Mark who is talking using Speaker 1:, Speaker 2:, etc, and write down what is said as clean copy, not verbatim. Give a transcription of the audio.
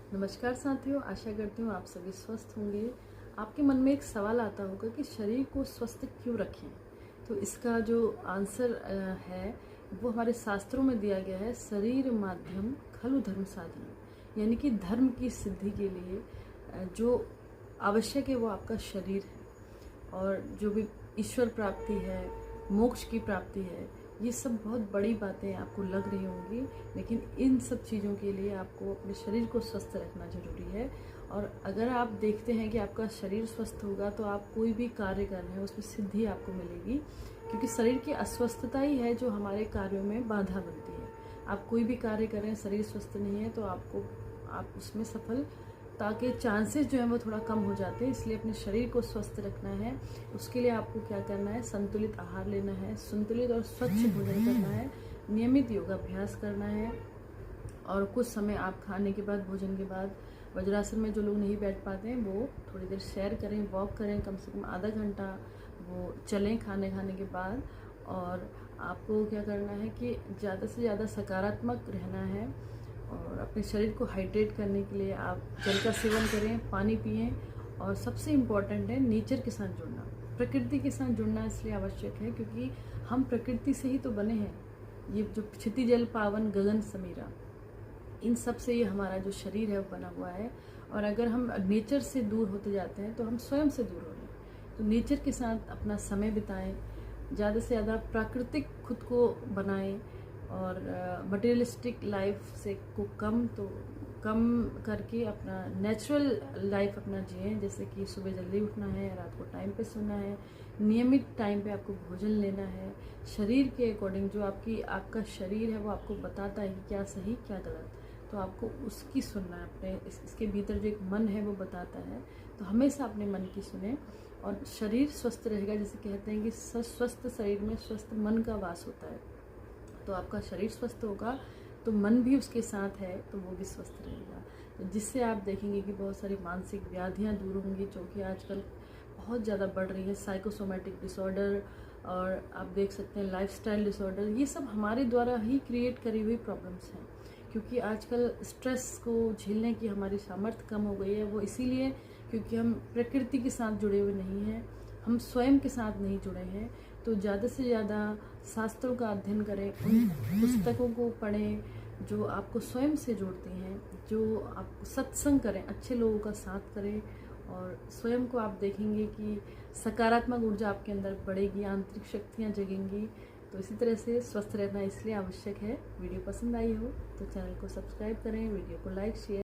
Speaker 1: नमस्कार साथियों, आशा करती हूँ आप सभी स्वस्थ होंगे। आपके मन में एक सवाल आता होगा कि शरीर को स्वस्थ क्यों रखें। तो इसका जो आंसर है वो हमारे शास्त्रों में दिया गया है। शरीर माध्यम खलु धर्म साधन, यानी कि धर्म की सिद्धि के लिए जो आवश्यक है वो आपका शरीर है। और जो भी ईश्वर प्राप्ति है, मोक्ष की प्राप्ति है, ये सब बहुत बड़ी बातें आपको लग रही होंगी, लेकिन इन सब चीज़ों के लिए आपको अपने शरीर को स्वस्थ रखना जरूरी है। और अगर आप देखते हैं कि आपका शरीर स्वस्थ होगा तो आप कोई भी कार्य कर रहे हैं उसमें सिद्धि आपको मिलेगी, क्योंकि शरीर की अस्वस्थता ही है जो हमारे कार्यों में बाधा बनती है। आप कोई भी कार्य कर रहे हैं, शरीर स्वस्थ नहीं है तो आप उसमें सफलता के चांसेस जो हैं वो थोड़ा कम हो जाते हैं। इसलिए अपने शरीर को स्वस्थ रखना है। उसके लिए आपको क्या करना है, संतुलित आहार लेना है, संतुलित और स्वच्छ भोजन करना है, नियमित योगाभ्यास करना है। और कुछ समय आप खाने के बाद, भोजन के बाद वज्रासन में जो लोग नहीं बैठ पाते हैं वो थोड़ी देर सैर करें, वॉक करें, कम से कम आधा घंटा वो चलें खाने के बाद। और आपको क्या करना है कि ज़्यादा से ज़्यादा सकारात्मक रहना है। और अपने शरीर को हाइड्रेट करने के लिए आप जल का सेवन करें, पानी पिएं। और सबसे इम्पॉर्टेंट है नेचर के साथ जुड़ना, प्रकृति के साथ जुड़ना इसलिए आवश्यक है क्योंकि हम प्रकृति से ही तो बने हैं। ये जो क्षिति जल पावन गगन समीरा, इन सब से ये हमारा जो शरीर है वो बना हुआ है। और अगर हम नेचर से दूर होते जाते हैं तो हम स्वयं से दूर हो रहे हैं। तो नेचर के साथ अपना समय बिताएं, ज़्यादा से ज़्यादा प्राकृतिक खुद को बनाएं। और मटेरियलिस्टिक लाइफ से को कम करके अपना नेचुरल लाइफ अपना जिएं। जैसे कि सुबह जल्दी उठना है, रात को टाइम पे सोना है, नियमित टाइम पे आपको भोजन लेना है। शरीर के अकॉर्डिंग जो आपका शरीर है वो आपको बताता है कि क्या सही क्या गलत, तो आपको उसकी सुनना है। अपने इसके भीतर जो एक मन है वो बताता है, तो हमेशा अपने मन की सुने। और शरीर स्वस्थ रहेगा, जैसे कहते हैं कि स्वस्थ शरीर में स्वस्थ मन का वास होता है। तो आपका शरीर स्वस्थ होगा तो मन भी उसके साथ है तो वो भी स्वस्थ रहेगा। तो जिससे आप देखेंगे कि बहुत सारी मानसिक व्याधियाँ दूर होंगी जो कि आजकल बहुत ज़्यादा बढ़ रही है। साइकोसोमेटिक डिसऑर्डर, और आप देख सकते हैं लाइफस्टाइल डिसऑर्डर, ये सब हमारे द्वारा ही क्रिएट करी हुई प्रॉब्लम्स हैं। क्योंकि आजकल स्ट्रेस को झेलने की हमारी सामर्थ्य कम हो गई है। वो इसीलिए क्योंकि हम प्रकृति के साथ जुड़े हुए नहीं हैं, हम स्वयं के साथ नहीं जुड़े हैं। तो ज़्यादा से ज़्यादा शास्त्रों का अध्ययन करें, उन पुस्तकों को पढ़ें जो आपको स्वयं से जोड़ती हैं, जो आप सत्संग करें, अच्छे लोगों का साथ करें। और स्वयं को आप देखेंगे कि सकारात्मक ऊर्जा आपके अंदर बढ़ेगी, आंतरिक शक्तियाँ जगेंगी। तो इसी तरह से स्वस्थ रहना इसलिए आवश्यक है। वीडियो पसंद आई हो तो चैनल को सब्सक्राइब करें, वीडियो को लाइक शेयर